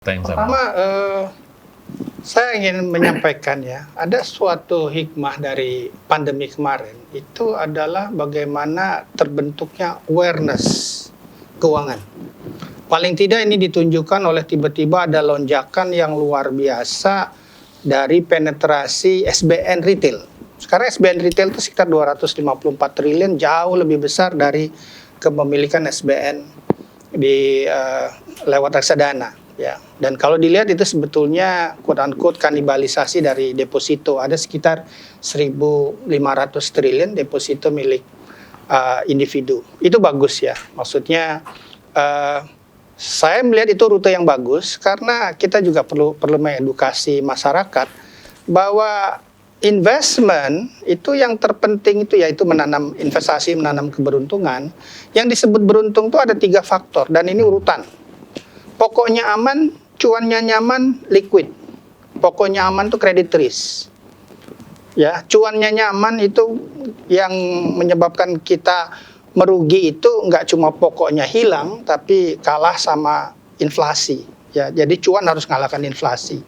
Pertama, saya ingin menyampaikan ya, ada suatu hikmah dari pandemi kemarin, itu adalah bagaimana terbentuknya awareness keuangan. Paling tidak ini ditunjukkan oleh tiba-tiba ada lonjakan yang luar biasa dari penetrasi SBN retail. Sekarang SBN retail itu sekitar 254 triliun, jauh lebih besar dari kepemilikan SBN di lewat reksadana. Ya, dan kalau dilihat itu sebetulnya quote-unquote kanibalisasi dari deposito. Ada sekitar 1.500 triliun deposito milik individu. Itu bagus ya. Maksudnya saya melihat itu rute yang bagus karena kita juga perlu mengedukasi masyarakat bahwa investment itu yang terpenting itu yaitu menanam investasi, menanam keberuntungan. Yang disebut beruntung itu ada 3 faktor dan ini urutan. Pokoknya aman, cuannya nyaman, liquid. Pokoknya aman itu credit risk. Ya, cuannya nyaman itu yang menyebabkan kita merugi itu nggak cuma pokoknya hilang, tapi kalah sama inflasi. Ya, jadi cuan harus ngalahkan inflasi.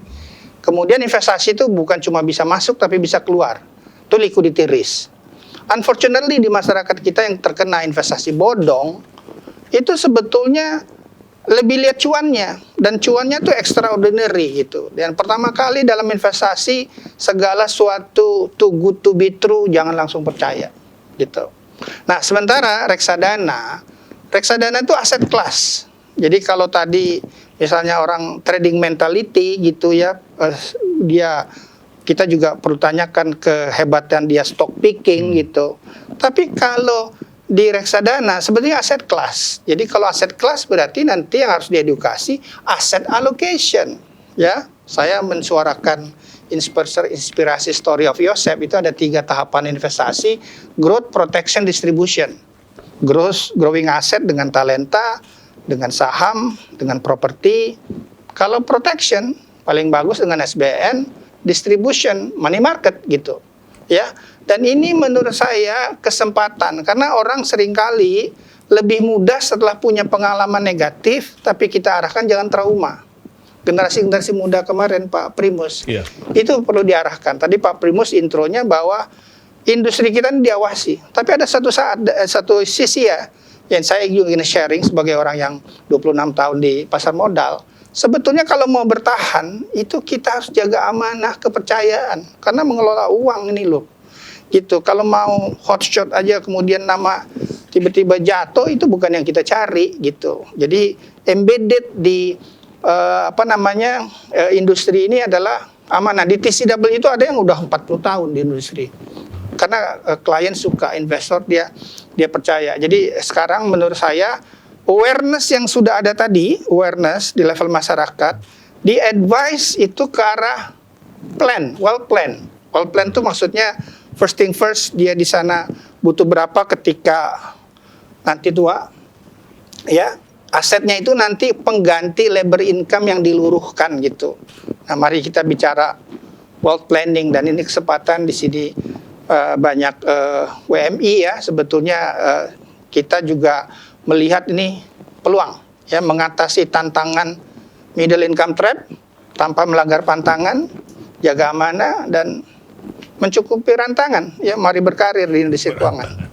Kemudian investasi itu bukan cuma bisa masuk, tapi bisa keluar. Itu liquidity risk. Unfortunately di masyarakat kita yang terkena investasi bodong, itu sebetulnya lebih lihat cuannya, dan cuannya tuh extraordinary gitu. Dan pertama kali dalam investasi segala suatu too good to be true jangan langsung percaya gitu. Nah, sementara reksadana itu aset kelas. Jadi kalau tadi misalnya orang trading mentality gitu ya, kita juga perlu tanyakan kehebatan dia stock picking gitu. Tapi kalau di reksadana sebetulnya aset kelas. Jadi kalau aset kelas berarti nanti yang harus diedukasi aset allocation. Ya, saya mensuarakan inspirasi story of Yosef itu ada 3 tahapan investasi: growth, protection, distribution. Growing asset dengan talenta, dengan saham, dengan properti. Kalau protection paling bagus dengan SBN, distribution money market gitu. Ya. Dan ini menurut saya kesempatan, karena orang seringkali lebih mudah setelah punya pengalaman negatif, tapi kita arahkan jangan trauma. Generasi muda kemarin Pak Primus, itu perlu diarahkan. Tadi Pak Primus intronya bahwa industri kita ini diawasi. Tapi ada satu sisi ya, yang saya juga ingin sharing sebagai orang yang 26 tahun di pasar modal. Sebetulnya kalau mau bertahan, itu kita harus jaga amanah kepercayaan. Karena mengelola uang ini loh. Gitu. Kalau mau hotshot aja kemudian nama tiba-tiba jatuh, itu bukan yang kita cari gitu. Jadi embedded di industri ini adalah amanah. Di TCW itu ada yang udah 40 tahun di industri. Karena klien suka, investor dia percaya. Jadi sekarang menurut saya awareness yang sudah ada tadi, awareness di level masyarakat, di advice itu ke arah plan, well plan. Well plan itu maksudnya first thing first, dia di sana butuh berapa ketika nanti tua, ya asetnya itu nanti pengganti labor income yang diluruhkan gitu. Nah, mari kita bicara wealth planning, dan ini kesempatan di sini banyak WMI ya, sebetulnya kita juga melihat ini peluang ya mengatasi tantangan middle income trap tanpa melanggar pantangan, jaga amanah dan mencukupi rantangan. Ya, mari berkarir di industri keuangan.